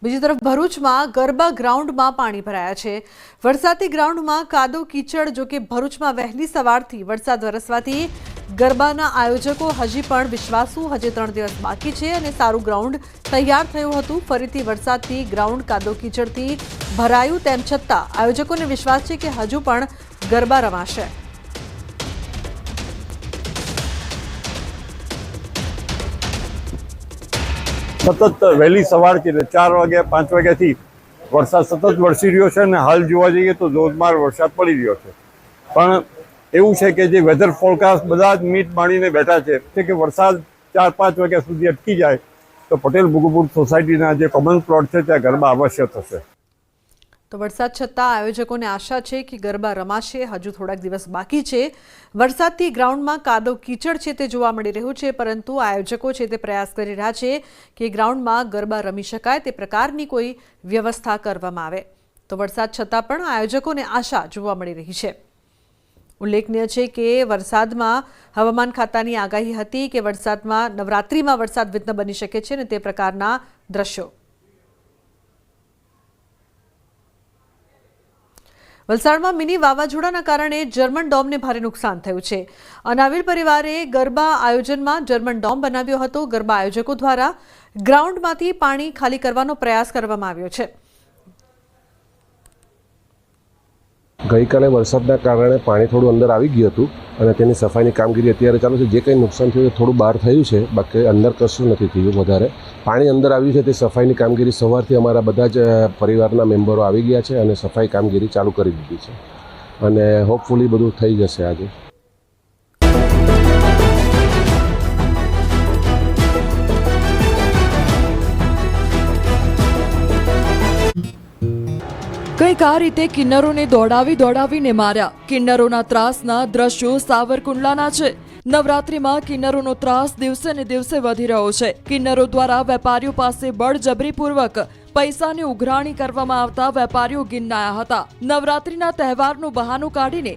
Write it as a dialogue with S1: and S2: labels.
S1: બીજી તરફ ભરૂચમાં ગરબા ગ્રાઉન્ડમાં પાણી ભરાયા છે। વરસાદી ગ્રાઉન્ડમાં કાદવ કીચડ। જો કે ભરૂચમાં વહેલી સવારથી વરસાદ વરસવાથી ગરબાના આયોજકો હજી પણ વિશ્વાસુ હજી 3 દિવસ બાકી છે અને સારું ગ્રાઉન્ડ તૈયાર થયું હતું। ફરીથી વરસાદથી ગ્રાઉન્ડ કાદવ કીચડથી ભરાયું, તેમ છતાં આયોજકોને વિશ્વાસ છે કે હજુ પણ ગરબા રમાશે।
S2: સતત વહેલી સવારથી 4 વાગ્યા 5 વાગ્યાથી વરસાદ સતત વરસી રહ્યો છે અને હાલ જોવા જઈએ તો ધોધમાર વરસાદ પડી રહ્યો છે। પણ એવું છે કે જે વેધર ફોરકાસ્ટ બધા જ મીટ માણીને બેઠા છે કે વરસાદ 4-5 વાગ્યા સુધી અટકી જાય તો પટેલ ભૂગુપુર સોસાયટીના જે કોમન પ્લોટ છે ત્યાં ગરબા અવશ્ય થશે।
S1: તો વરસાદ છતાં આયોજકોને આશા છે કે ગરબા રમાશે। હજુ થોડાક દિવસ બાકી છે। વરસાદથી ગ્રાઉન્ડમાં કાદવ કીચડ છે તે જોવા મળી રહ્યું છે, પરંતુ આયોજકો છે તે પ્રયાસ કરી રહ્યા છે કે ગ્રાઉન્ડમાં ગરબા રમી શકાય તે પ્રકારની કોઈ વ્યવસ્થા કરવામાં આવે। તો વરસાદ છતાં પણ આયોજકોને આશા જોવા મળી રહી છે। ઉલ્લેખનીય છે કે વરસાદમાં હવામાન ખાતાની આગાહી હતી કે વરસાદમાં નવરાત્રિમાં વરસાદ વિઘ્ન બની શકે છે અને તે પ્રકારના દ્રશ્યો। વલસાડમાં મિની વાવાઝોડાના કારણે જર્મન ડોમને ભારે નુકસાન થયું છે। અનાવિલ પરિવારે ગરબા આયોજનમાં જર્મન ડોમ બનાવ્યો હતો। ગરબા આયોજકો દ્વારા ગ્રાઉન્ડમાંથી પાણી ખાલી કરવાનો પ્રયાસ કરવામાં આવ્યો છે।
S3: ગઈકાલે વરસાદના કારણે પાણી થોડું અંદર આવી ગયું હતું અને તેની સફાઈની કામગીરી અત્યારે ચાલુ છે। જે કંઈ નુકસાન થયું થોડું બહાર થયું છે, બાકી અંદર કશું નથી થયું વધારે। પાણી અંદર આવ્યું છે તે સફાઈની કામગીરી સવારથી અમારા બધા જ પરિવારના મેમ્બરો આવી ગયા છે અને સફાઈ કામગીરી ચાલુ કરી દીધી છે અને હોપફુલી બધું થઈ જશે આજે।
S4: કંઈક આ રીતે કિન્નરોને દોડાવીને માર્યા। કિન્નરોના ત્રાસના દ્રશ્યો સાવરકુંડલાના છે। નવરાત્રિમાં કિન્નરોનો ત્રાસ દિવસે ને દિવસે વધી રહ્યો છે। કિન્નરો દ્વારા વેપારીઓ પાસે બળજબરીપૂર્વક પૈસાની ઉઘરાણી કરવામાં આવતા વેપારીઓ ગિન્નાયા હતા। નવરાત્રિના તહેવારનું બહાનું કાઢીને